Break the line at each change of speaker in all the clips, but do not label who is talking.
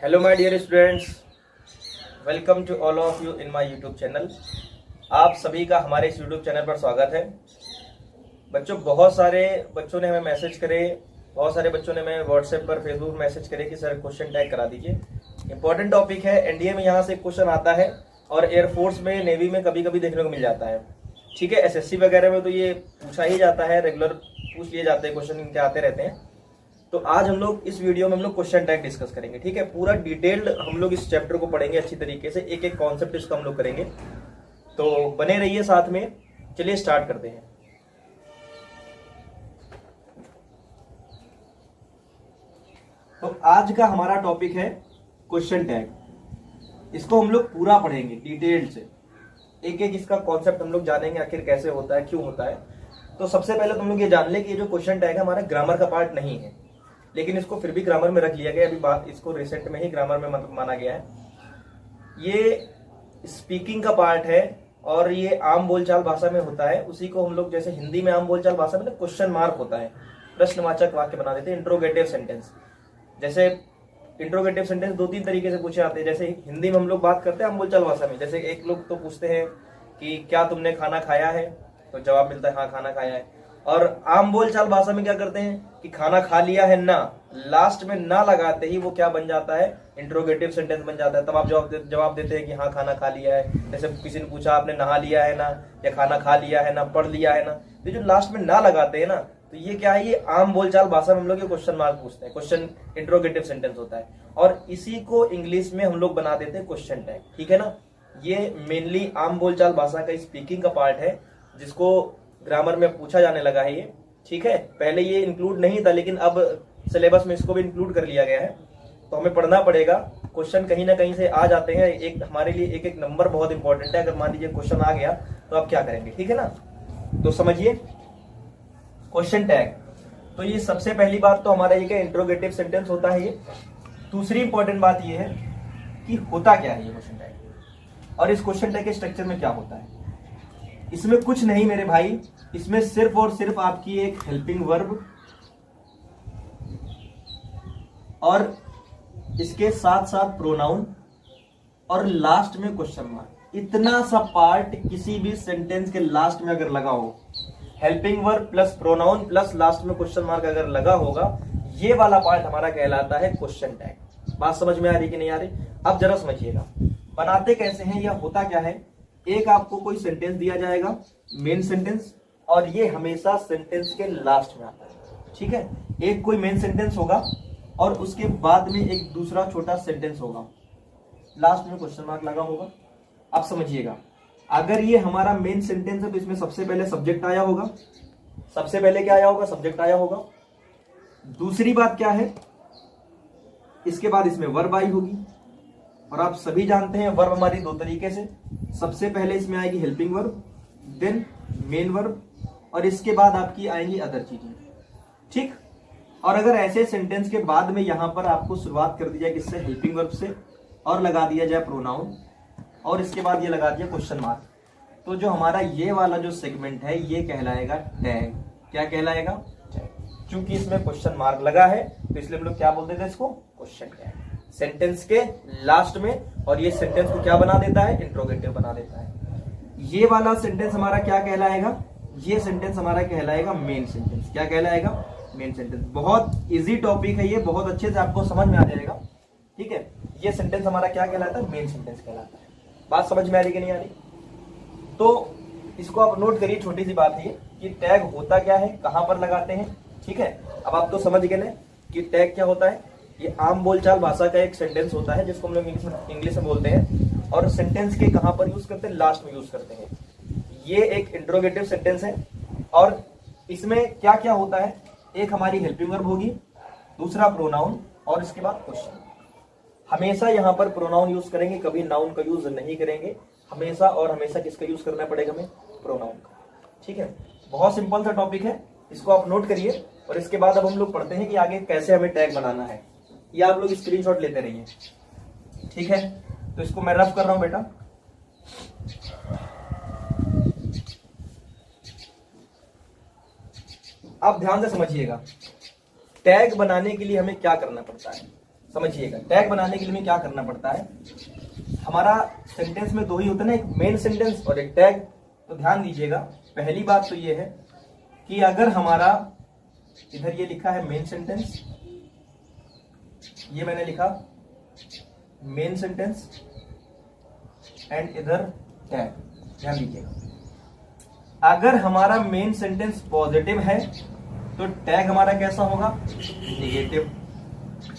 Hello my dear students, welcome to all of you in my YouTube channel. आप सभी का हमारे इस यूट्यूब चैनल पर स्वागत है। बच्चों, बहुत सारे बच्चों ने हमें मैसेज करे, बहुत सारे बच्चों ने हमें व्हाट्सएप पर, फेसबुक पर मैसेज करे कि सर क्वेश्चन टैग करा दीजिए। इंपॉर्टेंट टॉपिक है, एनडीए में यहाँ से क्वेश्चन आता है और एयरफोर्स में, नेवी में कभी कभी देखने को मिल जाता है। ठीक है, एसएससी वगैरह में तो ये पूछा ही जाता है, रेगुलर पूछ लिए जाते हैं, क्वेश्चन इनके आते रहते हैं। तो आज हम लोग इस वीडियो में हम लोग क्वेश्चन टैग डिस्कस करेंगे। ठीक है, पूरा डिटेल्ड हम लोग इस चैप्टर को पढ़ेंगे अच्छी तरीके से, एक एक कॉन्सेप्ट इसका हम लोग करेंगे। तो बने रहिए साथ में। चलिए स्टार्ट करते हैं। तो आज का हमारा टॉपिक है क्वेश्चन टैग। इसको हम लोग पूरा पढ़ेंगे डिटेल्ड से, एक एक इसका कॉन्सेप्ट हम लोग जानेंगे, आखिर कैसे होता है, क्यों होता है। तो सबसे पहले तुम लोग ये जान ले कि ये जो क्वेश्चन टैग है हमारा ग्रामर का पार्ट नहीं है, लेकिन इसको फिर भी ग्रामर में रख लिया गया। अभी बात इसको रिसेंट में ही ग्रामर में माना गया है। ये स्पीकिंग का पार्ट है और ये आम बोलचाल भाषा में होता है। उसी को हम लोग जैसे हिंदी में आम बोलचाल भाषा में क्वेश्चन मार्क होता है, प्रश्नवाचक वाक्य बना देते हैं, इंट्रोगेटिव सेंटेंस। जैसे इंट्रोगेटिव सेंटेंस दो तीन तरीके से पूछे जाते हैं। जैसे हिंदी में हम लोग बात करते हैं आम बोलचाल भाषा में, जैसे एक लोग तो पूछते हैं कि क्या तुमने खाना खाया है, तो जवाब मिलता है हाँ खाना खाया है। और आम बोलचाल भाषा में क्या करते हैं कि खाना खा लिया है ना, लास्ट में ना लगाते ही वो क्या बन जाता है, इंट्रोगेटिव सेंटेंस बन जाता है। तब आप जवाब देते हैं कि हाँ खाना खा लिया है। जैसे किसी ने पूछा आपने नहा लिया है ना, या खाना खा लिया है ना, पढ़ लिया है ना, तो जो लास्ट में ना लगाते हैं ना, तो ये क्या है, ये आम बोलचाल भाषा में हम लोग ये क्वेश्चन मार्क पूछते हैं, क्वेश्चन इंट्रोगेटिव सेंटेंस होता है। और इसी को इंग्लिश में हम लोग बना देते हैं क्वेश्चन टैग। ठीक है ना, ये मेनली आम बोलचाल भाषा का स्पीकिंग का पार्ट है, जिसको ग्रामर में पूछा जाने लगा है ये। ठीक है, पहले ये इंक्लूड नहीं था, लेकिन अब सिलेबस में इसको भी इंक्लूड कर लिया गया है। तो हमें पढ़ना पड़ेगा। क्वेश्चन कहीं ना कहीं से आ जाते हैं, एक हमारे लिए एक एक नंबर बहुत इंपॉर्टेंट है। अगर मान लीजिए क्वेश्चन आ गया तो आप क्या करेंगे, ठीक है ना। तो समझिए क्वेश्चन टैग। तो ये सबसे पहली बात तो हमारा ये क्या इंट्रोगेटिव सेंटेंस होता है ये। दूसरी इंपॉर्टेंट बात ये है कि होता क्या है ये क्वेश्चन टैग, और इस क्वेश्चन टैग के स्ट्रक्चर में क्या होता है। इसमें कुछ नहीं मेरे भाई, इसमें सिर्फ और सिर्फ आपकी एक हेल्पिंग वर्ब और इसके साथ साथ प्रोनाउन और लास्ट में क्वेश्चन मार्क। इतना सा पार्ट किसी भी सेंटेंस के लास्ट में अगर लगा हो, helping verb plus pronoun plus last में क्वेश्चन मार्क अगर लगा होगा, ये वाला पार्ट हमारा कहलाता है क्वेश्चन टैग। बात समझ में आ रही कि नहीं आ रही? अब जरा समझिएगा बनाते कैसे हैं या होता क्या है। एक आपको कोई सेंटेंस दिया जाएगा, मेन सेंटेंस, और ये हमेशा सेंटेंस के लास्ट में आता है। ठीक है, एक कोई मेन सेंटेंस होगा और उसके बाद में एक दूसरा छोटा सेंटेंस होगा, लास्ट में क्वेश्चन मार्क लगा होगा। अब समझिएगा, अगर ये हमारा मेन सेंटेंस है तो इसमें सबसे पहले सब्जेक्ट आया होगा। सबसे पहले क्या आया होगा? सब्जेक्ट आया होगा। दूसरी बात क्या है, इसके बाद इसमें वर्ब आई होगी। और आप सभी जानते हैं वर्ब हमारी दो तरीके से, सबसे पहले इसमें आएगी helping verb, then main verb, और इसके बाद आपकी आएंगी अदर चीजें। ठीक, और अगर ऐसे सेंटेंस के बाद में यहां पर आपको शुरुआत कर दी जाए किससे, हेल्पिंग वर्ब से, और लगा दिया जाए प्रोनाउन, और इसके बाद ये लगा दिया क्वेश्चन मार्क, तो जो हमारा ये वाला जो सेगमेंट है ये कहलाएगा टैग। क्या कहलाएगा? टैग। क्योंकि इसमें क्वेश्चन मार्क लगा है तो इसलिए हम लोग क्या बोलते थे इसको, क्वेश्चन टैग। सेंटेंस के लास्ट में, और ये सेंटेंस को क्या बना देता है, इंट्रोगेटिव बना देता है। ये वाला सेंटेंस हमारा क्या कहलाएगा, ये सेंटेंस हमारा कहलाएगा मेन सेंटेंस। क्या कहलाएगा? Main sentence. बहुत इजी टॉपिक है ये, बहुत अच्छे से आपको समझ में आ जाएगा। ठीक है, ये सेंटेंस हमारा क्या कहलाता है, मेन सेंटेंस कहलाता है। बात समझ में आ रही कि नहीं आ रही? तो इसको आप नोट करिए, छोटी सी बात है कि टैग होता क्या है, कहां पर लगाते हैं। ठीक है, अब आप तो समझ गए ना कि टैग क्या होता है। ये आम बोलचाल भाषा का एक सेंटेंस होता है जिसको हम लोग इंग्लिश में बोलते हैं, और सेंटेंस के कहां पर यूज करते हैं, लास्ट में यूज करते हैं। ये एक इंट्रोगेटिव सेंटेंस है, और इसमें क्या क्या होता है, एक हमारी हेल्पिंग वर्ब होगी, दूसरा प्रोनाउन, और इसके बाद क्वेश्चन। हमेशा यहां पर प्रोनाउन यूज करेंगे, कभी नाउन का यूज नहीं करेंगे। हमेशा और हमेशा किसका यूज करना पड़ेगा हमें, प्रोनाउन का। ठीक है, बहुत सिंपल सा टॉपिक है, इसको आप नोट करिए। और इसके बाद अब हम लोग पढ़ते हैं कि आगे कैसे हमें टैग बनाना है। ये आप लोग स्क्रीनशॉट लेते रहिए। ठीक है, तो इसको मैं रफ कर रहा हूं बेटा। आप ध्यान से समझिएगा, टैग बनाने के लिए हमें क्या करना पड़ता है। समझिएगा, टैग बनाने के लिए हमें क्या करना पड़ता है, हमारा सेंटेंस में दो ही होता है ना, एक मेन सेंटेंस और एक टैग। तो ध्यान दीजिएगा, पहली बात तो ये है कि अगर हमारा इधर ये लिखा है मेन सेंटेंस, ये मैंने लिखा मेन सेंटेंस एंड इधर टैग, ध्यान दीजिएगा, अगर हमारा मेन सेंटेंस पॉजिटिव है तो टैग हमारा कैसा होगा, निगेटिव।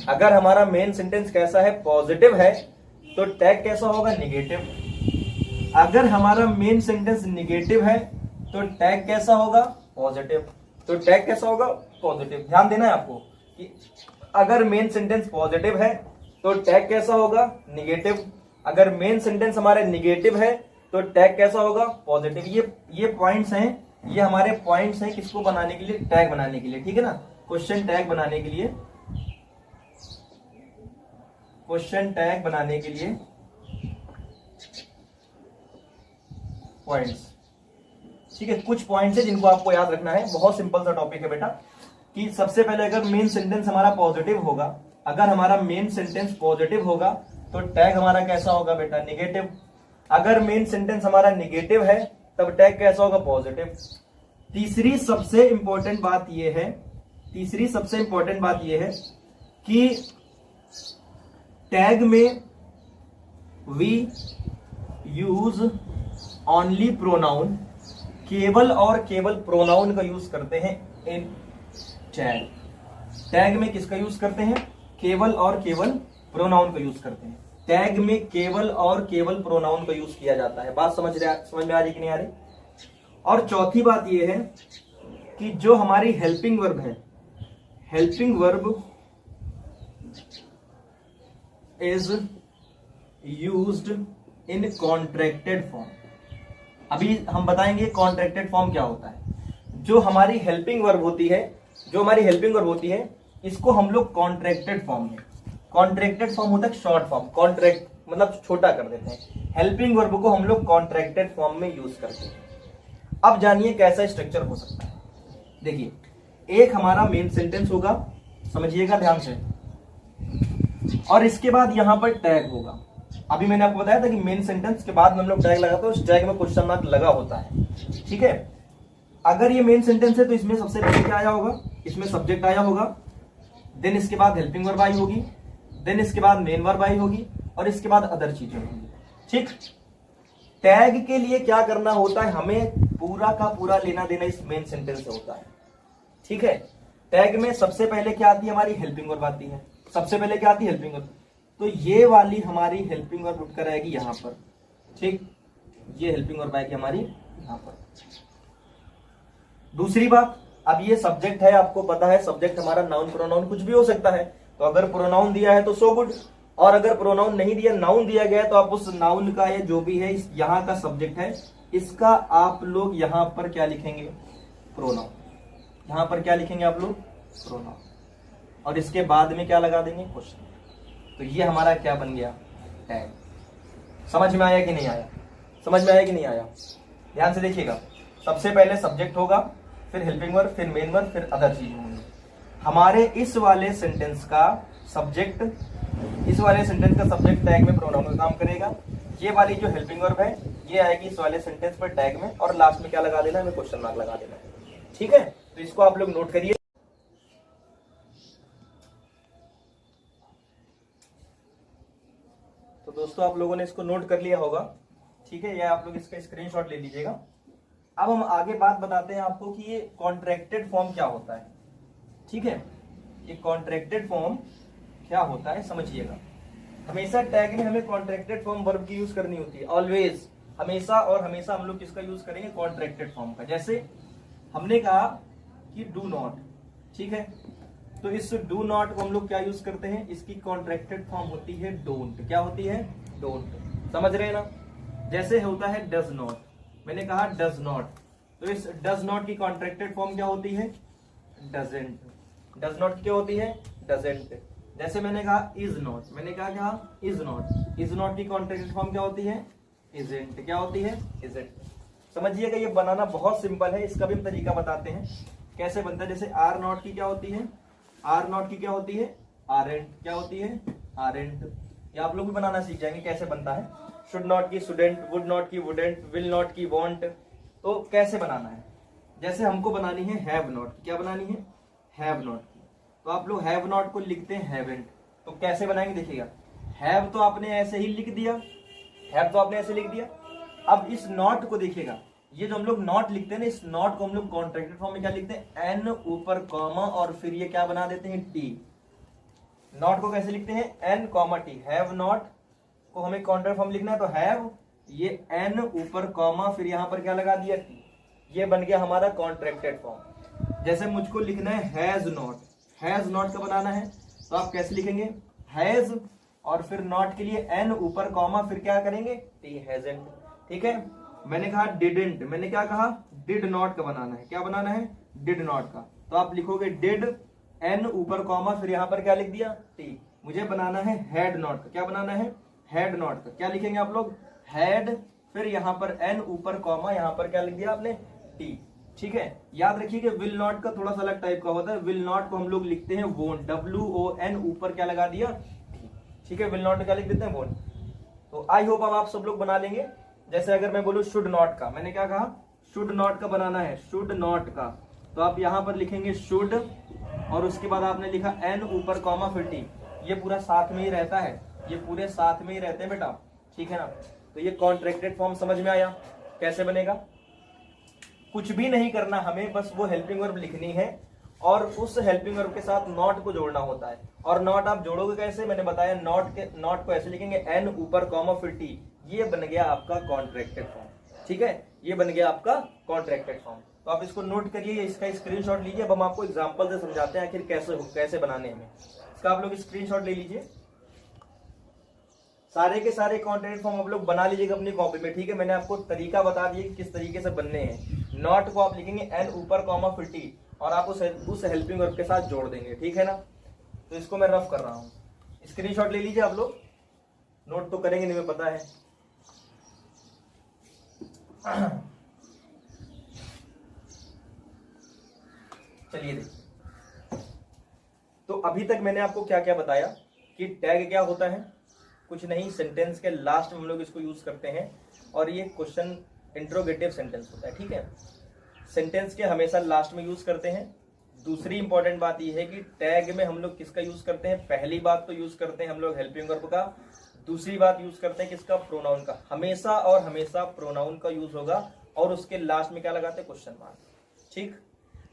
अगर हमारा मेन सेंटेंस कैसा है, पॉजिटिव है, तो टैग कैसा होगा, निगेटिव। अगर हमारा मेन सेंटेंस निगेटिव है तो टैग कैसा होगा, पॉजिटिव। तो टैग कैसा होगा, पॉजिटिव। ध्यान देना है आपको कि अगर मेन सेंटेंस पॉजिटिव है तो टैग कैसा होगा, निगेटिव। अगर मेन सेंटेंस हमारे निगेटिव है तो टैग कैसा होगा, पॉजिटिव। ये पॉइंट्स हैं, ये हमारे पॉइंट्स हैं किसको बनाने के लिए, टैग बनाने के लिए, ठीक है ना। क्वेश्चन टैग बनाने के लिए, क्वेश्चन टैग बनाने के लिए पॉइंट्स, ठीक है। कुछ पॉइंट्स है जिनको आपको याद रखना है, बहुत सिंपल सा टॉपिक है बेटा। कि सबसे पहले अगर मेन सेंटेंस हमारा पॉजिटिव होगा, अगर हमारा मेन सेंटेंस पॉजिटिव होगा तो टैग हमारा कैसा होगा बेटा, निगेटिव। अगर मेन सेंटेंस हमारा निगेटिव है तब टैग कैसा होगा, पॉजिटिव। तीसरी सबसे इंपॉर्टेंट बात यह है, तीसरी सबसे इंपॉर्टेंट बात यह है कि टैग में वी यूज ओनली प्रोनाउन, केवल और केवल प्रोनाउन का यूज करते हैं इन टैग। टैग में किसका यूज करते हैं, केवल और केवल प्रोनाउन का यूज करते हैं। टैग में केवल और केवल प्रोनाउन का यूज किया जाता है। बात समझ में आ रही कि नहीं आ रही। और चौथी बात यह है कि जो हमारी हेल्पिंग वर्ब है, helping verb is used in contracted form. अभी हम बताएंगे कॉन्ट्रैक्टेड फॉर्म क्या होता है। जो हमारी हेल्पिंग वर्ब होती है, जो हमारी हेल्पिंग वर्ब होती है, इसको हम लोग कॉन्ट्रैक्टेड फॉर्म में, कॉन्ट्रैक्टेड फॉर्म होता है शॉर्ट फॉर्म, कॉन्ट्रैक्ट मतलब छोटा कर देते हैं। हेल्पिंग वर्ब को हम लोग कॉन्ट्रैक्टेड फॉर्म में यूज करते हैं। अब जानिए कैसा स्ट्रक्चर हो सकता है। देखिए, एक हमारा मेन सेंटेंस होगा, समझिएगा ध्यान से, और इसके बाद यहां पर टैग होगा। अभी मैंने आपको बताया था कि मेन सेंटेंस के बाद में हम लोग टैग लगाते हैं, उस टैग में क्वेश्चन मार्क लगा होता है, ठीक है। अगर ये मेन सेंटेंस है तो इसमें सबसे पहले क्या आया होगा, इसमें सब्जेक्ट आया होगा, देन इसके बाद हेल्पिंग वर्ब आई होगी, देन इसके बाद मेन वर्ब आई होगी, और इसके बाद अदर चीजें होंगी, ठीक। टैग के लिए क्या करना होता है, हमें पूरा का पूरा लेना देना इस मेन सेंटेंस से होता है, ठीक है। टैग में सबसे पहले क्या आती है, हमारी हेल्पिंग वर्ब आती है। सबसे पहले क्या आती है, हेल्पिंग वर्ब। तो ये वाली हमारी हेल्पिंग वर्ब उठकर आएगी यहां पर, ठीक। ये हेल्पिंग वर्ब आएगी हमारी यहां पर। दूसरी बात, अब ये सब्जेक्ट है, आपको पता है सब्जेक्ट हमारा नाउन प्रोनाउन कुछ भी हो सकता है। तो अगर प्रोनाउन दिया है तो सो गुड, और अगर प्रोनाउन नहीं दिया, नाउन दिया गया है, तो आप उस नाउन का या जो भी है यहाँ का सब्जेक्ट है, इसका आप लोग यहां पर क्या लिखेंगे, प्रोनाउन। यहां पर क्या लिखेंगे आप लोग, प्रोनाउन, और इसके बाद में क्या लगा देंगे, क्वेश्चन। तो ये हमारा क्या बन गया, टैग। समझ में आया कि नहीं आया, समझ में आया कि नहीं आया। ध्यान से देखिएगा, सबसे पहले सब्जेक्ट होगा, फिर हेल्पिंग वर्ब, फिर मेन वर्ब, फिर अदर चीज होंगी। हमारे इस वाले सेंटेंस का सब्जेक्ट, इस वाले सेंटेंस का सब्जेक्ट टैग में प्रोनाउन का काम करेगा। ये वाली जो हेल्पिंग वर्ब है ये आएगी इस वाले सेंटेंस पर टैग में, और लास्ट में क्या लगा देना है, हमें क्वेश्चन मार्क लगा देना है, ठीक है। तो इसको आप लोग नोट करिए। तो दोस्तों आप लोगों ने इसको नोट कर लिया होगा, ठीक है। या आप लोग इसका स्क्रीनशॉट ले लीजिएगा। अब हम आगे बात बताते हैं आपको कि ये कॉन्ट्रैक्टेड फॉर्म क्या होता है, ठीक है। ये कॉन्ट्रैक्टेड फॉर्म क्या होता है समझिएगा। हमेशा टैग में हमें कॉन्ट्रैक्टेड फॉर्म वर्ब की यूज करनी होती है, ऑलवेज, हमेशा और हमेशा हम लोग किसका यूज करेंगे, कॉन्ट्रैक्टेड फॉर्म का। जैसे हमने कहा कि डू नॉट, ठीक है, तो इस डू नॉट को हम लोग क्या यूज करते हैं, इसकी कॉन्ट्रैक्टेड फॉर्म होती है डोंट। क्या होती है, डोंट, समझ रहे हैं ना। जैसे होता है डज नॉट, मैंने कहा डज नॉट, तो इस डज नॉट की कॉन्ट्रैक्टेड फॉर्म क्या होती है, डजंट। डज नॉट क्या होती है, डजंट। जैसे मैंने कहा इज नॉट, मैंने कहा क्या, इज नॉट, इज नॉट की कॉन्ट्रैक्टेड फॉर्म क्या होती है, इजंट। क्या होती है, इजंट। समझिएगा, ये बनाना बहुत सिंपल है, इसका भी हम तरीका बताते हैं कैसे बनता है। जैसे आर नॉट की क्या होती है, आर नॉट की क्या होती है, आरेंट, क्या होती है? आरेंट। ये आप लोग भी बनाना सीख जाएंगे कैसे बनता है। शुड नॉट की शुडेंट, वुड नॉट की वुडेंट, विल नॉट की वॉन्ट। तो कैसे बनाना है? जैसे हमको बनानी है हैव नॉट, क्या बनानी है? हैव नॉट की। तो आप लोग हैव नॉट को लिखते हैं हैवेंट। तो कैसे बनाएंगे देखिएगा, हैव तो आपने ऐसे ही लिख दिया, हैव तो आपने ऐसे लिख दिया। अब इस नॉट को देखिएगा, ये जो हम लोग नॉट लिखते हैं ना, इस नॉट को हम लोग कॉन्ट्रैक्टेड फॉर्म में क्या लिखते हैं? एन ऊपर कॉमा और फिर ये क्या बना देते हैं? टी। नॉट को कैसे लिखते हैं? N comma T. Have not को हमें कॉन्ट्रैक्ट फॉर्म लिखना है, तो हैव ये एन ऊपर कॉमा फिर यहां पर क्या लगा दिया? टी। ये बन गया हमारा कॉन्ट्रैक्टेड फॉर्म। जैसे मुझको लिखना है हैज नॉट, हैज नॉट का बनाना है तो आप कैसे लिखेंगे? हैज और फिर नॉट के लिए एन ऊपर कॉमा फिर क्या करेंगे? T, hasn't. ठीक है। मैंने कहा डिडंट, मैंने क्या कहा? डिड नॉट का बनाना है। क्या बनाना है? डिड नॉट का। तो आप लिखोगे डिड एन ऊपर कॉमा फिर यहां पर क्या लिख दिया? टी। मुझे बनाना है हैड नॉट का। क्या बनाना है? हैड नॉट का। क्या लिखेंगे आप लोग? हैड फिर यहां पर एन ऊपर कॉमा यहां पर क्या लिख दिया आपने? टी। ठीक है। याद रखिए कि विल नॉट का थोड़ा सा अलग टाइप का होता है। विल नॉट को हम लोग लिखते हैं वोंट, WON ऊपर क्या लगा दिया? टी। ठीक है। विल नॉट क्या लिख देते हैं? वोंट। तो आई होप अब आप सब लोग बना लेंगे। जैसे अगर मैं बोलूं शुड नॉट का, मैंने क्या कहा? शुड नॉट का बनाना है, शुड नॉट का। तो आप यहां पर लिखेंगे शुड और उसके बाद आपने लिखा एन ऊपर कॉमा फिर टी। ये पूरा साथ में ही रहता है, ये पूरे साथ में ही रहते हैं बेटा। ठीक है ना। तो ये कॉन्ट्रैक्टेड फॉर्म समझ में आया कैसे बनेगा? कुछ भी नहीं करना हमें, बस वो हेल्पिंग वर्ब लिखनी है और उस हेल्पिंग वर्ब के साथ नॉट को जोड़ना होता है। और नॉट आप जोड़ोगे कैसे? मैंने बताया नॉट को ऐसे लिखेंगे एन ऊपर कॉमा फिर टी। ये बन गया आपका कॉन्ट्रैक्टेड फॉर्म। ठीक है। ये बन गया आपका कॉन्ट्रैक्टेड फॉर्म। तो आप इसको नोट करिए, इसका स्क्रीनशॉट लीजिए। अब हम आपको एग्जांपल से समझाते हैं आखिर कैसे बनाने हमें। इसका आप लोग स्क्रीनशॉट ले लीजिए। सारे के सारे कॉन्ट्रैक्टेड फॉर्म आप लोग बना लीजिएगा अपनी कॉपी में। ठीक है। मैंने आपको तरीका बता दिया किस तरीके से बनने हैं। नॉट को आप लिखेंगे एन ऊपर कॉमा फिर टी और आप उस हेल्पिंग वर्ब के साथ जोड़ देंगे। ठीक है ना। तो इसको मैं रफ कर रहा हूं, स्क्रीनशॉट ले लीजिए आप लोग। नोट तो करेंगे नहीं, मुझे पता है। चलिए देखिए, तो अभी तक मैंने आपको क्या क्या बताया कि टैग क्या होता है? कुछ नहीं, सेंटेंस के लास्ट में हम लोग इसको यूज करते हैं और ये क्वेश्चन इंट्रोगेटिव सेंटेंस होता है। ठीक है। सेंटेंस के हमेशा लास्ट में यूज करते हैं। दूसरी इंपॉर्टेंट बात यह है कि टैग में हम लोग किसका यूज करते हैं? पहली बात तो यूज करते हैं हम लोग हेल्पिंग वर्ब का। दूसरी बात यूज करते हैं किसका? प्रोनाउन का। हमेशा और हमेशा प्रोनाउन का यूज होगा और उसके लास्ट में क्या लगाते हैं? Question mark. ठीक।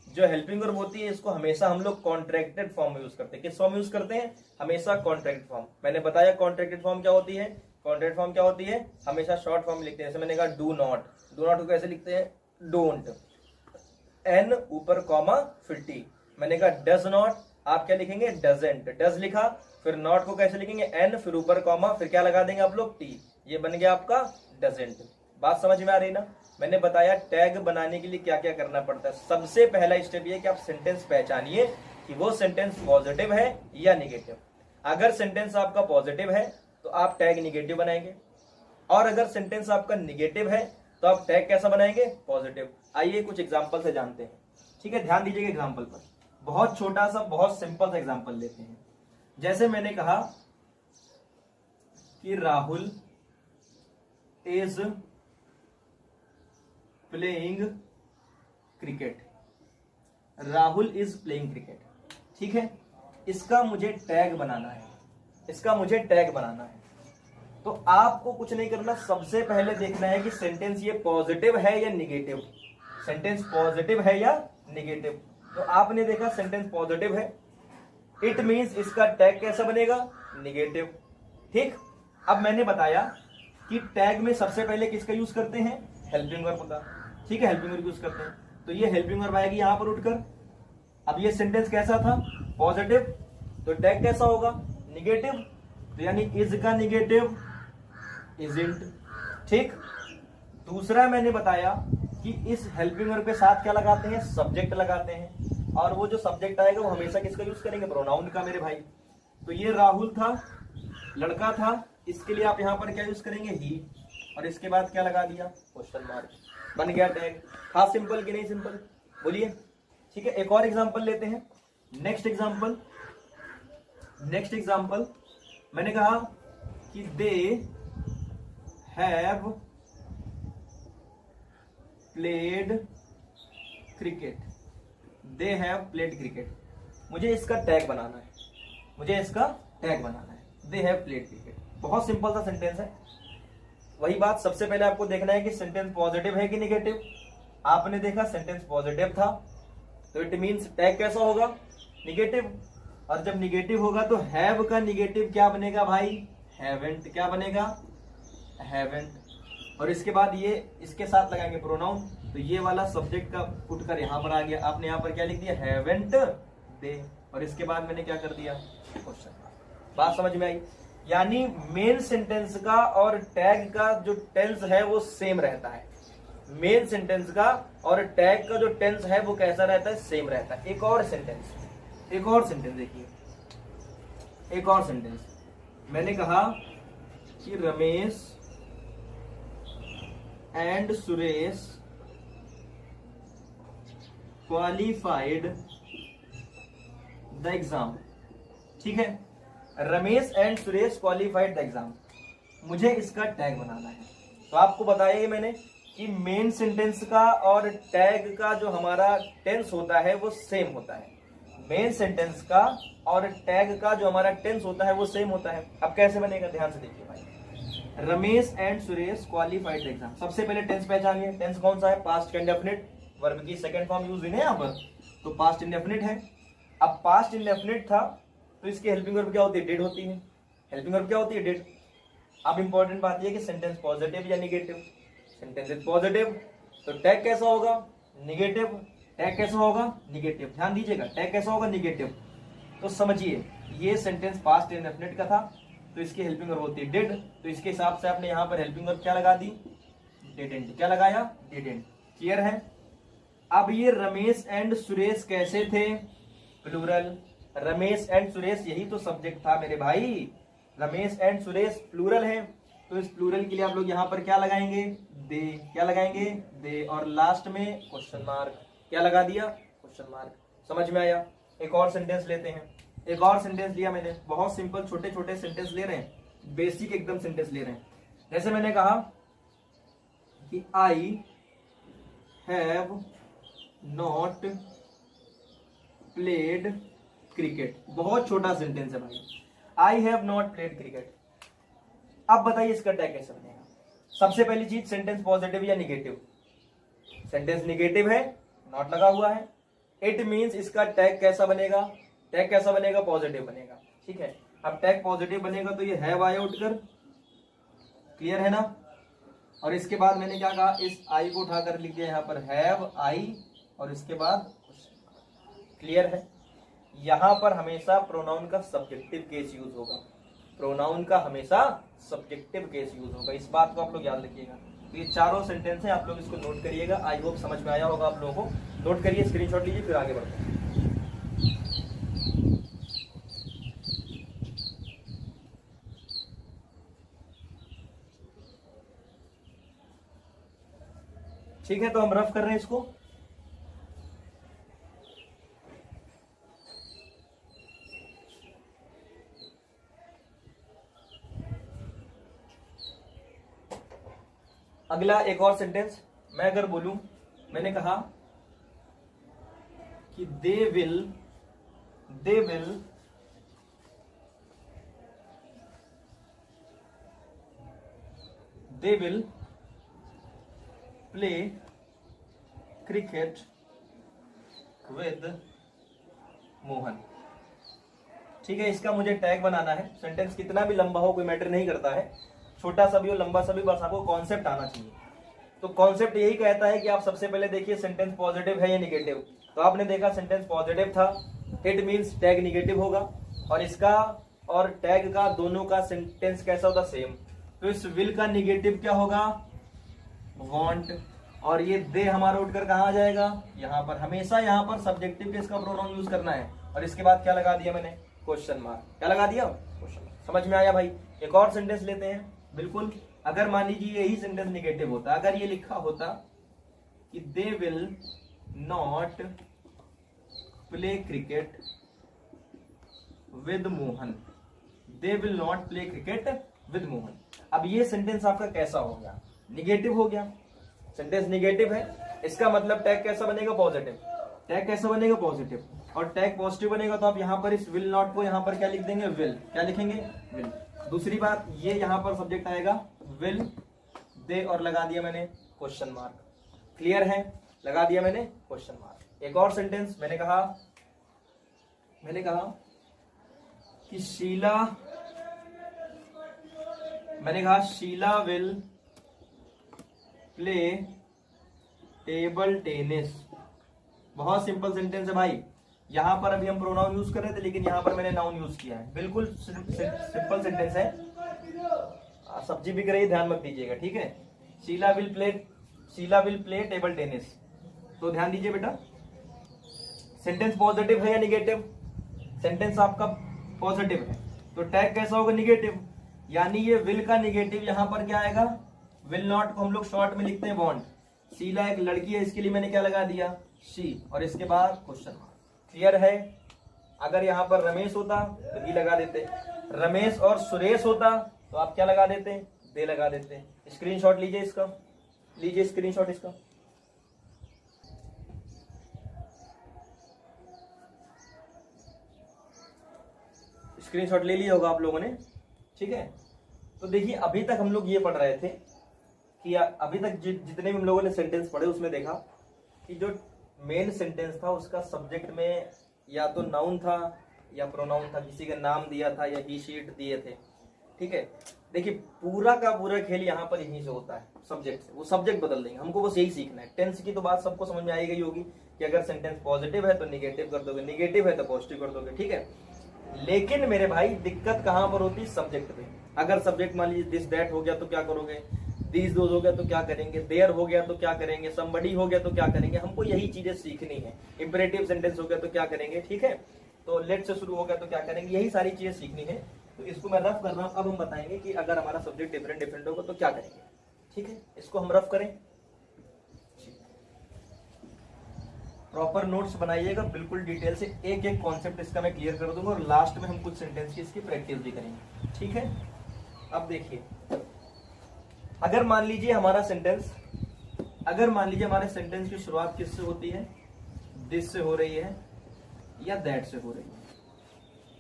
जो हेल्पिंग वर्ब होती है इसको हमेशा हम लोग कॉन्ट्रैक्टेड फॉर्म में यूज करते हैं। किस फॉर्म में यूज करते हैं? हमेशा कॉन्ट्रैक्टेड फॉर्म। मैंने बताया कॉन्ट्रैक्टेड फॉर्म क्या होती है। कॉन्ट्रैक्टेड फॉर्म क्या होती है? हमेशा शॉर्ट फॉर्म लिखते हैं। जैसे मैंने कहा डू नॉट, डू नॉट को कैसे लिखते हैं? डोंट, एन ऊपर कॉमा फिर टी। मैंने कहा डज नॉट, आप क्या लिखेंगे? डजंट। डज लिखा, फिर नॉट को कैसे लिखेंगे? एन फिर ऊपर कॉमा फिर क्या लगा देंगे आप लोग? टी। ये बन गया आपका डजंट। बात समझ में आ रही ना? मैंने बताया टैग बनाने के लिए क्या क्या करना पड़ता है। सबसे पहला स्टेप ये कि आप सेंटेंस पहचानिए कि वो सेंटेंस पॉजिटिव है या निगेटिव। अगर सेंटेंस आपका पॉजिटिव है तो आप टैग निगेटिव बनाएंगे, और अगर सेंटेंस आपका निगेटिव है तो आप टैग कैसा बनाएंगे? पॉजिटिव। आइए कुछ एग्जाम्पल से जानते हैं। ठीक है। ध्यान दीजिएगा एग्जाम्पल पर। बहुत छोटा सा बहुत सिंपल सा एग्जाम्पल लेते हैं। जैसे मैंने कहा कि Rahul is playing cricket. Rahul is playing cricket. ठीक है। इसका मुझे टैग बनाना है, इसका मुझे टैग बनाना है। तो आपको कुछ नहीं करना, सबसे पहले देखना है कि सेंटेंस ये पॉजिटिव है या निगेटिव। सेंटेंस पॉजिटिव है या निगेटिव। तो आपने देखा सेंटेंस पॉजिटिव है, इट मींस इसका टैग कैसा बनेगा? निगेटिव। ठीक। अब मैंने बताया कि टैग में सबसे पहले किसका यूज करते हैं? हेल्पिंग वर्ब का। ठीक है। हेल्पिंग वर्ब यूज करते हैं। तो ये हेल्पिंग वर्ब आएगी यहां पर उठकर। अब ये सेंटेंस कैसा था? पॉजिटिव। तो टैग कैसा होगा? निगेटिव। तो यानी इज का निगेटिव इजंट। ठीक। दूसरा मैंने बताया कि इस हेल्पिंग वर्ब के साथ क्या लगाते हैं? सब्जेक्ट लगाते हैं, और वो जो सब्जेक्ट आएगा वो हमेशा किसका यूज करेंगे? प्रोनाउन का मेरे भाई। तो ये राहुल था, लड़का था, इसके लिए आप यहां पर क्या यूज करेंगे? ही। और इसके बाद क्या लगा दिया? Question mark. बन गया टैग। हाँ सिंपल कि नहीं सिंपल? बोलिए। ठीक है। एक और एग्जांपल लेते हैं। नेक्स्ट एग्जांपल, नेक्स्ट एग्जांपल, मैंने कहा कि they have played cricket, they have played cricket. मुझे इसका टैग बनाना है, मुझे इसका टैग बनाना है, दे हैव प्लेड क्रिकेट। बहुत सिंपल सा सेंटेंस है। वही बात, सबसे पहले आपको देखना है कि सेंटेंस पॉजिटिव है कि निगेटिव। आपने देखा सेंटेंस पॉजिटिव था, तो इट मींस टैग कैसा होगा, निगेटिव। और जब निगेटिव होगा तो हैव का निगेटिव क्या बनेगा भाई, हैवेंट। क्या बनेगा, हैवेंट। और इसके बाद ये इसके साथ लगाएंगे प्रोनाउन, तो ये वाला सब्जेक्ट का उठकर यहां पर आ गया। आपने यहां पर क्या लिख दिया, हैवेंट दे, और इसके बाद मैंने क्या कर दिया, क्वेश्चन मार्क। बात समझ में आई? यानी मेन सेंटेंस का और टैग का जो टेंस है वो सेम रहता है। मेन सेंटेंस का और टैग का जो टेंस है वो कैसा रहता है, सेम रहता है। एक और सेंटेंस देखिए, एक और सेंटेंस। मैंने कहा कि Ramesh and Suresh qualified the exam. ठीक है, Ramesh and Suresh qualified the exam. मुझे इसका टैग बनाना है। तो आपको बताया ये मैंने कि मेन सेंटेंस का और टैग का जो हमारा टेंस होता है वो सेम होता है। मेन सेंटेंस का और टैग का जो हमारा टेंस होता है वो सेम होता है। अब कैसे बनेगा, ध्यान से देखिए भाई। Ramesh and Suresh qualified exam, सबसे पहले टेंस पहचानिए। टेंस कौन सा है, पास्ट इंडेफिनिट, वर्ब की सेकंड फॉर्म यूज हुई है यहाँ पर, तो पास्ट इंडेफिनिट है। अब पास्ट इंडेफिनिट था तो इसकी हेल्पिंग वर्ब क्या होती है, डिड होती है। हेल्पिंग वर्ब क्या होती है, डिड। अब इंपॉर्टेंट बात यह कि सेंटेंस पॉजिटिव या निगेटिव। सेंटेंस इज पॉजिटिव तो टैग कैसा होगा, निगेटिव। टैग कैसा होगा, निगेटिव। ध्यान दीजिएगा, टैग कैसा होगा, निगेटिव। तो समझिए ये सेंटेंस पास्ट इंडेफिनिट का था, तो इसकी हेल्पिंग वर्ब होती है डिड। तो इसके हिसाब से आपने यहाँ पर हेल्पिंग वर्ब क्या लगा दी, डिडंट। क्या लगाया, डिडंट। क्लियर है? अब ये रमेश एंड सुरेश कैसे थे, प्लूरल। रमेश एंड सुरेश यही तो सब्जेक्ट था मेरे भाई। रमेश एंड सुरेश प्लूरल है, तो इस प्लूरल के लिए आप लोग यहाँ पर क्या लगाएंगे, दे। क्या लगाएंगे, दे। और लास्ट में क्वेश्चन मार्क। क्या लगा दिया, क्वेश्चन मार्क। समझ में आया? एक और सेंटेंस लेते हैं। एक और सेंटेंस लिया मैंने, बहुत सिंपल छोटे छोटे सेंटेंस ले रहे हैं, बेसिक एकदम सेंटेंस ले रहे हैं। जैसे मैंने कहा कि I have not played cricket. बहुत छोटा सेंटेंस है भाई, I have not played cricket. अब बताइए इसका टैग कैसे बनेगा। सबसे पहली चीज, सेंटेंस पॉजिटिव या निगेटिव। सेंटेंस निगेटिव है, नॉट लगा हुआ है, इट मींस इसका टैग कैसा बनेगा, टैग कैसा बनेगा, पॉजिटिव बनेगा। ठीक है, अब टैग पॉजिटिव बनेगा तो ये हैव आया उठकर। क्लियर है ना? और इसके बाद मैंने क्या कहा, इस आई को उठाकर लिख दिया यहाँ पर हैव आई, और इसके बाद क्लियर है। यहां पर हमेशा प्रोनाउन का सब्जेक्टिव केस यूज होगा। प्रोनाउन का हमेशा सब्जेक्टिव केस यूज होगा, इस बात को आप लोग याद रखिएगा। तो ये चारों सेंटेंस है, आप लोग इसको नोट करिएगा। आई होप समझ में आया होगा आप लोगों को। नोट करिए, स्क्रीनशॉट लीजिए, फिर आगे बढ़ते हैं। ठीक है, तो हम रफ कर रहे हैं इसको। अगला एक और सेंटेंस मैं अगर बोलूं, मैंने कहा कि they will play cricket with Mohan. ठीक है, इसका मुझे टैग बनाना है। सेंटेंस कितना भी लंबा हो कोई मैटर नहीं करता है, छोटा सा भी हो लंबा सा भी, बस आपको कॉन्सेप्ट आना चाहिए। तो कॉन्सेप्ट यही कहता है कि आप सबसे पहले देखिए सेंटेंस पॉजिटिव है या निगेटिव। तो आपने देखा सेंटेंस पॉजिटिव था, इट मींस टैग निगेटिव होगा, और इसका और टैग का दोनों का सेंटेंस कैसा होता, सेम। तो इस विल का निगेटिव क्या होगा, वांट। और ये दे हमारा उठकर कहाँ आ जाएगा, यहाँ पर। हमेशा यहाँ पर सब्जेक्टिव के इसका प्रोनाउन यूज करना है। और इसके बाद क्या लगा दिया मैंने, क्वेश्चन मार्क। क्या लगा दिया, क्वेश्चन मार्क। समझ में आया भाई? एक और सेंटेंस लेते हैं। बिल्कुल, अगर मान लीजिए यही सेंटेंस निगेटिव होता, अगर ये लिखा होता कि they will not play cricket with Mohan, they will not play cricket with Mohan. अब ये सेंटेंस आपका कैसा हो गया, निगेटिव हो गया, सेंटेंस निगेटिव है, इसका मतलब टैग कैसा बनेगा, पॉजिटिव। टैग कैसा बनेगा, पॉजिटिव, और टैग पॉजिटिव बनेगा तो आप यहां पर इस विल नॉट को यहां पर क्या लिख देंगे, विल। क्या लिखेंगे, विल। दूसरी बात, ये यहां पर सब्जेक्ट आएगा विल, दे, और लगा दिया मैंने क्वेश्चन मार्क। क्लियर है, लगा दिया मैंने क्वेश्चन मार्क। एक और सेंटेंस मैंने कहा कि Sheila will play table tennis. बहुत सिंपल सेंटेंस है भाई। यहां पर अभी हम प्रोनाउन यूज कर रहे थे, लेकिन यहां पर मैंने नाउन यूज किया है। बिल्कुल सिंपल सेंटेंस है, सब्जी बिक रही, ध्यान मत दीजिएगा, ठीक है। Sheila will play table tennis, तो ध्यान दीजिए बेटा। सेंटेंस पॉजिटिव है या निगेटिव, सेंटेंस आपका पॉजिटिव है तो टैग कैसा होगा, निगेटिव। यानी ये विल का निगेटिव यहां पर क्या आएगा, विल नॉट को हम लोग शॉर्ट में लिखते हैं बॉन्ड। शीला एक लड़की है, इसके लिए मैंने क्या लगा दिया, शी, और इसके बाद क्वेश्चन मार्क। क्लियर है। अगर यहां पर रमेश होता तो भी लगा देते, रमेश और सुरेश होता तो आप क्या लगा देते, दे लगा देते। स्क्रीनशॉट लीजिए इसका, लीजिए स्क्रीनशॉट इसका। स्क्रीनशॉट ले लिया होगा आप लोगों ने, ठीक है। तो देखिए अभी तक हम लोग ये पढ़ रहे थे कि अभी तक जितने भी हम लोगों ने सेंटेंस पढ़े उसमें देखा कि जो मेन सेंटेंस था उसका सब्जेक्ट में या तो नाउन था या प्रोनाउन था, किसी का नाम दिया था या ही शीट दिए थे, ठीक है। देखिए पूरा का पूरा खेल यहाँ पर यहीं से होता है, सब्जेक्ट से। वो सब्जेक्ट बदल देंगे, हमको बस यही सीखना है। टेंस की तो बात सबको समझ में आई गई होगी कि अगर सेंटेंस पॉजिटिव है तो निगेटिव कर दोगे, निगेटिव है तो पॉजिटिव कर दोगे, ठीक है। लेकिन मेरे भाई दिक्कत कहां पर होती है, सब्जेक्ट पे। अगर सब्जेक्ट मान लीजिए दिस दैट हो गया तो क्या करोगे, दीज दोज हो गया तो क्या करेंगे, देयर हो गया तो क्या करेंगे, समबडी हो गया तो क्या करेंगे। हमको यही चीजें सीखनी है। इंपेरेटिव सेंटेंस हो गया तो क्या करेंगे, ठीक है। तो लेट से शुरू हो गया तो क्या करेंगे, यही सारी चीजें सीखनी है। तो इसको मैं रफ कर रहा हूं। अब हम बताएंगे कि अगर हमारा सब्जेक्ट डिफरेंट होगा तो क्या करेंगे, ठीक है। इसको हम रफ करें, प्रॉपर नोट्स बनाइएगा बिल्कुल डिटेल से। एक एक कॉन्सेप्ट इसका मैं क्लियर कर दूंगा और लास्ट में हम कुछ सेंटेंस की इसकी प्रैक्टिस भी करेंगे, ठीक है। अब देखिए, अगर मान लीजिए हमारे सेंटेंस की शुरुआत किससे होती है, दिस से हो रही है या दैट से हो रही है।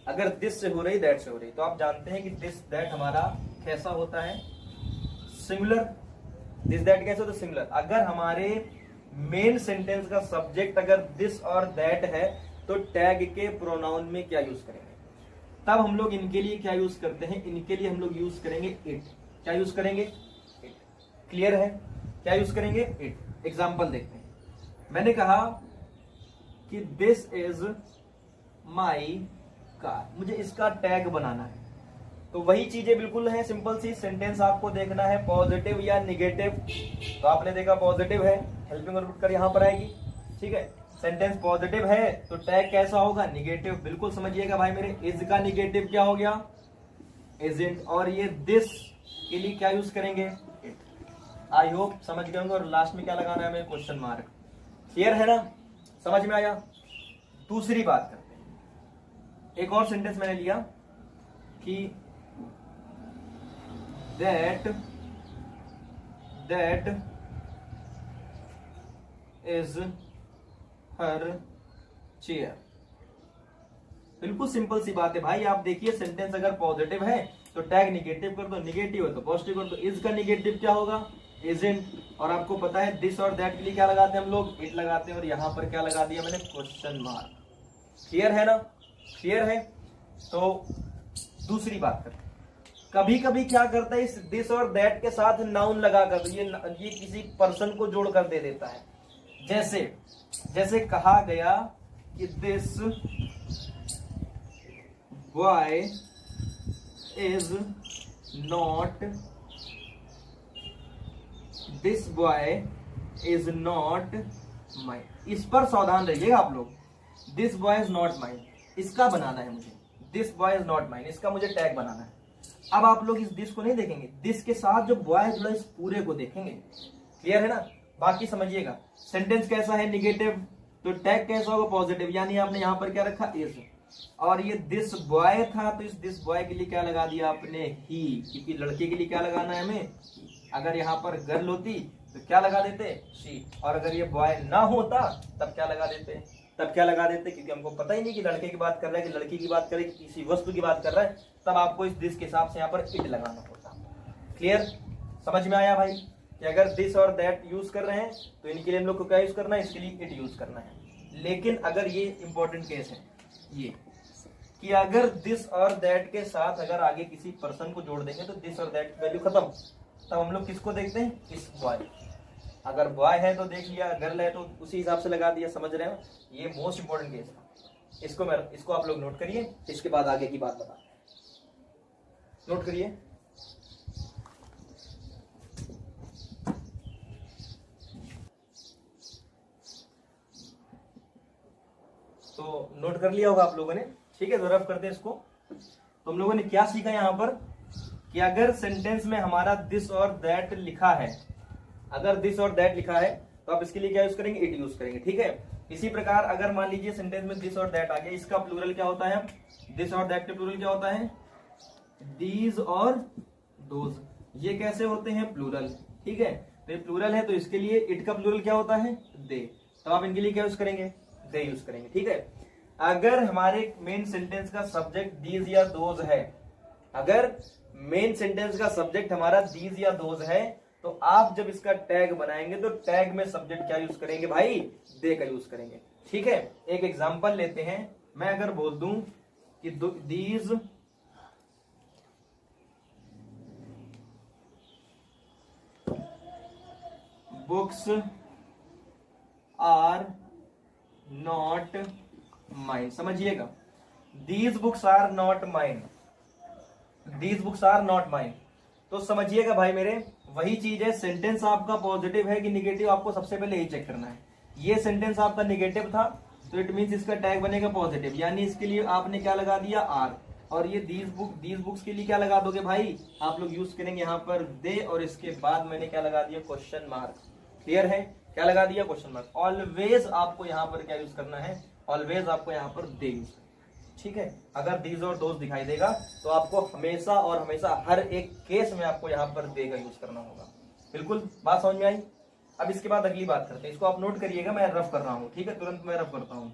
अगर दिस से हो रही, दैट से हो रही, तो आप जानते हैं कि दिस दैट हमारा कैसा होता है, सिंगुलर। दिस दैट कैसे होता है, सिंगुलर। अगर हमारे मेन सेंटेंस का सब्जेक्ट अगर दिस और दैट है तो टैग के प्रोनाउन में क्या यूज करेंगे, तब हम लोग इनके लिए क्या यूज करते हैं, इनके लिए हम लोग यूज करेंगे इट। क्या यूज करेंगे, इट। क्लियर है, क्या यूज करेंगे, इट। एग्जाम्पल देखते हैं। मैंने कहा कि दिस इज माई कार, मुझे इसका टैग बनाना है। तो वही चीजें बिल्कुल है, सिंपल सी। सेंटेंस आपको देखना है पॉजिटिव या निगेटिव। तो आपने देखा पॉजिटिव है, हेल्पिंग वर्ब कर यहां पर आएगी, ठीक है। सेंटेंस पॉजिटिव है तो टैग कैसा होगा, निगेटिव। बिल्कुल समझिएगा भाई मेरे। इज का निगेटिव क्या हो गया, इजंट। और ये दिस के लिए क्या यूज करेंगे, इट। आई होप समझ गए होंगे। और लास्ट में क्या लगाना है हमें, क्वेश्चन मार्क। क्लियर है ना, समझ में आया। दूसरी बात करते हैं। एक और सेंटेंस मैंने लिया कि दैट इज हर चेयर। बिल्कुल सिंपल सी बात है भाई। आप देखिए सेंटेंस अगर पॉजिटिव है तो टैग निगेटिव कर दो, निगेटिव है तो पॉजिटिव कर दो। इज का निगेटिव क्या होगा, इजंट। और आपको पता है दिस और दैट के लिए क्या लगाते हैं हम लोग, इट लगाते हैं। और यहां पर क्या लगा दिया मैंने, क्वेश्चन मार्क। क्लियर है ना, क्लियर है। तो दूसरी बात करते हैं। कभी कभी क्या करता है, इस दिस और दैट के साथ नाउन लगाकर ये किसी पर्सन को जोड़कर दे देता है। जैसे कहा गया कि this boy is not mine. इस पर सावधान रहिएगा आप लोग। This boy is not mine, इसका बनाना है मुझे। This boy is not mine, इसका मुझे टैग बनाना है। अब आप लोग इस दिस को नहीं देखेंगे, दिस के साथ जो बॉय जुड़ा इस पूरे को देखेंगे। क्लियर है ना। बाकी समझिएगा, सेंटेंस कैसा है, निगेटिव, तो टैग कैसा होगा, पॉजिटिव। यानी आपने यहां पर क्या रखा, इज। और ये दिस बॉय था, तो इस दिस बॉय के लिए क्या लगा दिया आपने, ही, क्योंकि लड़के के लिए क्या लगाना है हमें। अगर यहाँ पर गर्ल होती तो क्या लगा देते, शी। और अगर ये बॉय ना होता तब क्या लगा देते, क्योंकि हमको पता ही नहीं कि लड़के की बात कर रहा है कि लड़की की बात कर रहा है कि किसी वस्तु की बात कर रहा है, तब आपको इस दिस के हिसाब से यहाँ पर इट लगाना होता। क्लियर, समझ में आया भाई कि अगर दिस और दैट यूज कर रहे हैं तो इनके लिए हम लोग को क्या यूज करना है, इसके लिए इट यूज करना है। लेकिन अगर ये इंपॉर्टेंट केस है ये कि अगर दिस और दैट के साथ अगर आगे किसी पर्सन को जोड़ देंगे तो दिस और दैट वैल्यू खत्म, तब हम लोग किसको देखते हैं, इस बॉय। अगर बॉय है तो देख लिया, गर्ल है तो उसी हिसाब से लगा दिया, समझ रहे हो। ये मोस्ट इंपॉर्टेंट केस है, इसको आप लोग नोट करिए, इसके बाद आगे की बात बता, नोट करिए। तो नोट कर लिया होगा आप लोगों ने, ठीक है। तो रफ करते हैं इसको। तो हम लोगों ने क्या सीखा यहाँ पर कि अगर सेंटेंस में हमारा दिस और दैट लिखा है, अगर दिस और दैट लिखा है तो आप इसके लिए क्या यूज करेंगे, इट यूज करेंगे, ठीक है। इसी प्रकार अगर मान लीजिए सेंटेंस में दिस और दैट आ गया, इसका प्लूरल क्या होता है, दिस और दैट के प्लूरल क्या होता है, दीज और दोज। ये कैसे होते हैं, प्लूरल, ठीक है। तो ये प्लूरल है तो इसके लिए इट का प्लूरल क्या होता है, दे। तो आप इनके लिए क्या यूज करेंगे, दे यूज करेंगे, ठीक है। अगर हमारे मेन सेंटेंस का सब्जेक्ट दीज या दोज है, अगर मेन सेंटेंस का सब्जेक्ट हमारा दीज या दोज है, तो आप जब इसका टैग बनाएंगे तो टैग में सब्जेक्ट क्या यूज करेंगे भाई, दे का यूज करेंगे, ठीक है। एक एग्जांपल लेते हैं, मैं अगर बोल दूं कि these books are not mine, समझिएगा, these books are not mine, these books are not mine. तो समझिएगा भाई मेरे, वही चीज है, सेंटेंस आपका पॉजिटिव है कि निगेटिव, आपको सबसे पहले यही चेक करना है। ये सेंटेंस आपका निगेटिव था तो इट मींस इसका टैग बनेगा पॉजिटिव, यानी इसके लिए आपने क्या लगा दिया, आर। और ये दीज बुक्स के लिए क्या लगा दोगे भाई, आप लोग यूज करेंगे यहाँ पर दे, और इसके बाद मैंने क्या लगा दिया, क्वेश्चन मार्क। क्लियर है, क्या लगा दिया, क्वेश्चन मार्क। ऑलवेज आपको यहाँ पर क्या यूज करना है, ऑलवेज आपको यहाँ पर दे यूज करना है, ठीक है। अगर दीज और दोज दिखाई देगा तो आपको हमेशा और हमेशा हर एक केस में आपको यहाँ पर दे का यूज करना होगा। बिल्कुल बात समझ में आई। अब इसके बाद अगली बात करते हैं, इसको आप नोट करिएगा, मैं रफ कर रहा हूँ, ठीक है, तुरंत मैं रफ करता हूँ,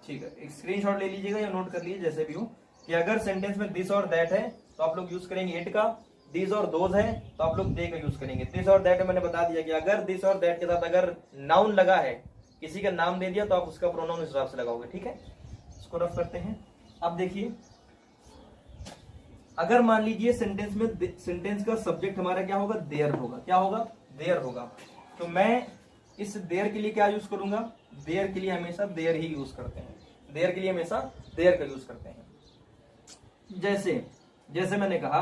ठीक है। एक स्क्रीनशॉट ले लीजिएगा या नोट कर लीजिए, जैसे भी हो, कि अगर सेंटेंस में दिस और दैट है तो आप लोग यूज करेंगे इट का, दिस और दोज है तो आप लोग दे का यूज करेंगे। दिस और दैट मैंने बता दिया कि अगर दिस और दैट के साथ अगर नाउन लगा है, किसी का नाम दे दिया, तो आप उसका प्रोनाउन इस हिसाब से लगाओगे, ठीक है। इसको रफ करते हैं। अब देखिए, अगर मान लीजिए सेंटेंस में सेंटेंस का सब्जेक्ट हमारा क्या होगा, देयर होगा, क्या होगा, देयर होगा, तो मैं इस देयर के लिए क्या यूज करूंगा, देयर के लिए हमेशा देयर ही यूज करते हैं, देयर के लिए हमेशा देयर का यूज करते हैं। जैसे मैंने कहा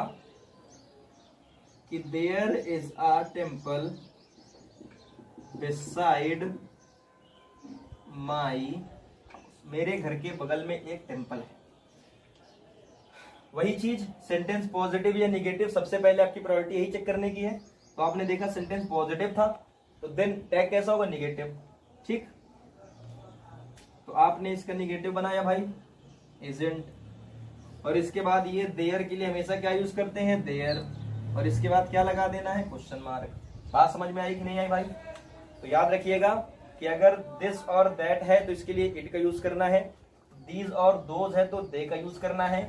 कि there is a temple beside my, मेरे घर के बगल में एक टेम्पल है। वही चीज, सेंटेंस पॉजिटिव या निगेटिव, सबसे पहले आपकी प्रायोरिटी यही चेक करने की है। तो आपने देखा सेंटेंस पॉजिटिव था तो देन टैग कैसा होगा, निगेटिव, ठीक। तो आपने इसका निगेटिव बनाया भाई, इजंट। और इसके बाद ये देयर के लिए हमेशा क्या यूज करते हैं, देयर, और इसके बाद क्या लगा देना है, क्वेश्चन मार्क। बात समझ में आई कि नहीं आई भाई। तो याद रखिएगा कि अगर दिस और दैट है तो इसके लिए इट का यूज करना है, दीज और दोज है तो दे का यूज करना है,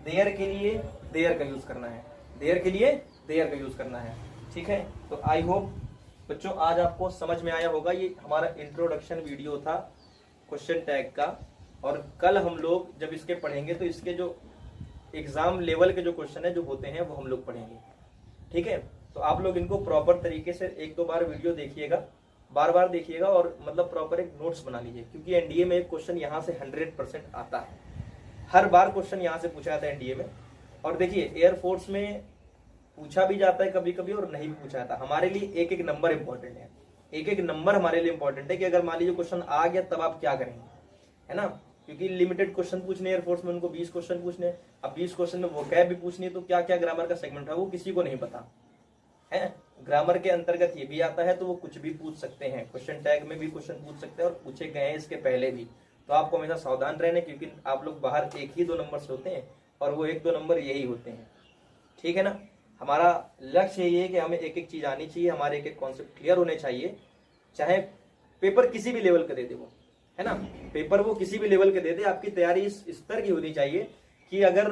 देयर के लिए देयर का यूज करना है, देयर के लिए देयर का यूज करना है, ठीक है। तो आई होप बच्चों आज आपको समझ में आया होगा। ये हमारा इंट्रोडक्शन वीडियो था क्वेश्चन टैग का, और कल हम लोग जब इसके पढ़ेंगे तो इसके जो एग्जाम लेवल के जो क्वेश्चन है जो होते हैं वो हम लोग पढ़ेंगे, ठीक है। तो आप लोग इनको प्रॉपर तरीके से एक दो बार वीडियो देखिएगा, बार बार देखिएगा, और मतलब प्रॉपर एक नोट्स बना लीजिए, क्योंकि एनडीए में एक क्वेश्चन यहाँ से 100% आता है, हर बार क्वेश्चन यहाँ से पूछा जाता है एनडीए में। और देखिए एयरफोर्स में पूछा भी जाता है कभी कभी और नहीं भी पूछा जाता। हमारे लिए एक एक नंबर इंपॉर्टेंट है, एक एक नंबर हमारे लिए इंपॉर्टेंट है कि अगर मान लीजिए क्वेश्चन आ गया तब आप क्या करेंगे, है ना। क्योंकि लिमिटेड क्वेश्चन पूछने एयरफोर्स में, उनको 20 क्वेश्चन पूछने। अब 20 क्वेश्चन में वोकैब भी पूछनी है, तो क्या क्या ग्रामर का सेगमेंट है वो किसी को नहीं पता है। ग्रामर के अंतर्गत ये भी आता है, तो वो कुछ भी पूछ सकते हैं, क्वेश्चन टैग में भी क्वेश्चन पूछ सकते हैं, और पूछे गए हैं इसके पहले भी। तो आपको हमेशा सावधान रहना, क्योंकि आप लोग बाहर एक ही 2 नंबर से होते हैं और वो 1-2 नंबर यही होते हैं, ठीक है ना। हमारा लक्ष्य यही है कि हमें एक एक चीज आनी चाहिए, हमारे एक एक कॉन्सेप्ट क्लियर होने चाहिए, चाहे पेपर किसी भी लेवल का दे दे वो, है ना, पेपर वो किसी भी लेवल के दे दे, आपकी तैयारी इस स्तर की होनी चाहिए कि अगर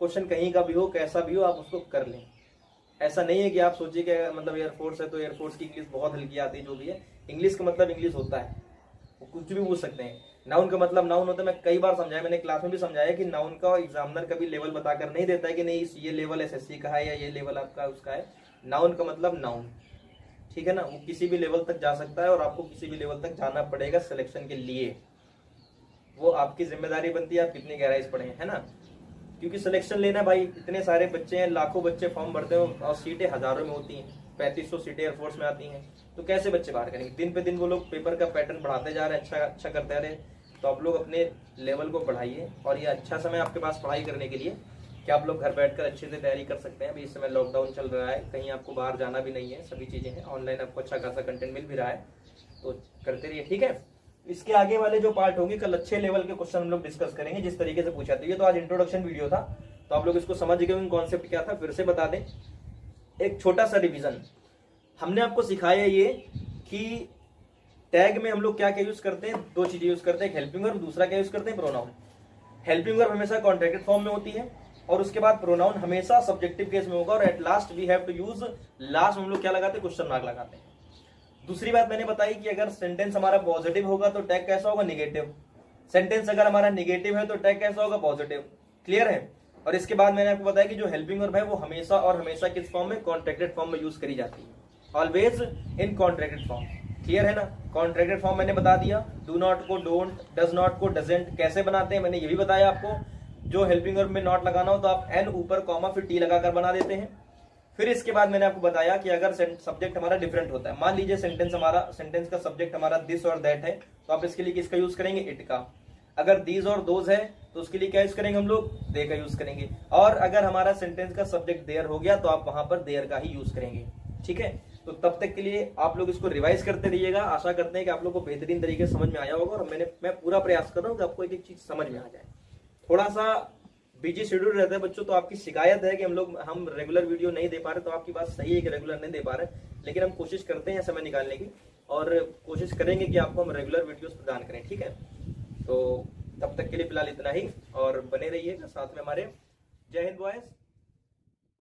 क्वेश्चन कहीं का भी हो, कैसा भी हो, आप उसको कर लें। ऐसा नहीं है कि आप सोचिए कि मतलब एयरफोर्स है तो एयरफोर्स की इंग्लिश बहुत हल्की आती है, जो भी है, इंग्लिश का मतलब इंग्लिश होता है, वो कुछ भी पूछ सकते हैं। नाउन का मतलब नाउन होता है, मैं कई बार समझाया, मैंने क्लास में भी समझाया कि नाउन का एग्जामिनर कभी लेवल बताकर नहीं देता है कि नहीं ये लेवल एसएससी का है या ये लेवल आपका उसका है। नाउन का मतलब नाउन, ठीक है ना, वो किसी भी लेवल तक जा सकता है और आपको किसी भी लेवल तक जाना पड़ेगा सिलेक्शन के लिए। वो आपकी जिम्मेदारी बनती है आप कितनी गहराई से पढ़े, है ना, क्योंकि सिलेक्शन लेना भाई, इतने सारे बच्चे हैं, लाखों बच्चे फॉर्म भरते हैं और सीटें हजारों में होती हैं, 3500 सीटें एयरफोर्स में आती हैं, तो कैसे बच्चे बाहर करेंगे। दिन पे दिन वो लोग पेपर का पैटर्न बढ़ाते जा रहे हैं, अच्छा करते जा रहे हैं। तो आप लोग अपने लेवल को बढ़ाइए, और ये अच्छा समय आपके पास पढ़ाई करने के लिए कि आप लोग घर बैठकर अच्छे से तैयारी कर सकते हैं। अभी इस समय लॉकडाउन चल रहा है, कहीं आपको बाहर जाना भी नहीं है, सभी चीजें हैं ऑनलाइन, आपको अच्छा खासा कंटेंट मिल भी रहा है, तो करते रहिए, ठीक है। इसके आगे वाले जो पार्ट होंगे, कल अच्छे लेवल के क्वेश्चन हम लोग डिस्कस करेंगे जिस तरीके से पूछा था। ये तो आज इंट्रोडक्शन वीडियो था, तो आप लोग इसको समझ गए कॉन्सेप्ट क्या था, फिर से बता दें एक छोटा सा रिवीजन। हमने आपको सिखाया ये कि टैग में हम लोग क्या क्या यूज करते हैं, 2 चीजें यूज करते हैं, हेल्पिंग वर्ब, दूसरा क्या यूज करते हैं, प्रोनाउन। हेल्पिंग वर्ब हमेशा कॉन्ट्रैक्टेड फॉर्म में होती है, और उसके बाद प्रोनाउन हमेशा सब्जेक्टिव केस में होगा, और at last we have to use, last हम लोग क्या लगाते हैं, क्वेश्चन मार्क लगाते हैं। दूसरी बात मैंने बताई कि अगर सेंटेंस हमारा पॉजिटिव होगा तो टैग कैसा होगा, निगेटिव। सेंटेंस अगर हमारा निगेटिव है तो टैग कैसा होगा, पॉजिटिव। क्लियर है। और इसके बाद मैंने आपको बताया कि जो हेल्पिंग वर्ब है वो हमेशा और हमेशा किस फॉर्म में, कॉन्ट्रैक्टेड फॉर्म में यूज करी जाती है, always in contracted form. Clear है ना। कॉन्ट्रैक्टेड फॉर्म मैंने बता दिया, डू नॉट को डोंट, डज नॉट को डजेंट कैसे बनाते हैं मैंने ये भी बताया आपको। जो हेल्पिंग वर्ब में नॉट लगाना हो तो आप एन ऊपर कॉमा फिर टी लगाकर बना देते हैं। फिर इसके बाद मैंने आपको बताया कि अगर सब्जेक्ट हमारा डिफरेंट होता है, मान लीजिए सेंटेंस का सब्जेक्ट हमारा दिस और दैट है, तो आप इसके लिए किसका यूज करेंगे, इट का। अगर दीज और दोज है तो उसके लिए क्या यूज करेंगे हम लोग, दे का यूज करेंगे। और अगर हमारा सेंटेंस का सब्जेक्ट देयर हो गया तो आप वहां पर देयर का ही यूज करेंगे, ठीक है। तो तब तक के लिए आप लोग इसको रिवाइज करते रहिएगा। आशा करते हैं कि आप लोग को बेहतरीन तरीके से समझ में आया होगा, और मैं पूरा प्रयास कर रहा हूँ कि आपको एक एक चीज समझ में आ जाए। थोड़ा सा बिजी शेड्यूल रहता है बच्चों, तो आपकी शिकायत है कि हम रेगुलर वीडियो नहीं दे पा रहे, तो आपकी बात सही है कि रेगुलर नहीं दे पा रहे, लेकिन हम कोशिश करते हैं समय निकालने की, और कोशिश करेंगे कि आपको हम रेगुलर वीडियोस प्रदान करें, ठीक है। तो तब तक के लिए फिलहाल इतना ही, और बने रहिएगा साथ में हमारे। जय हिंद बॉयज।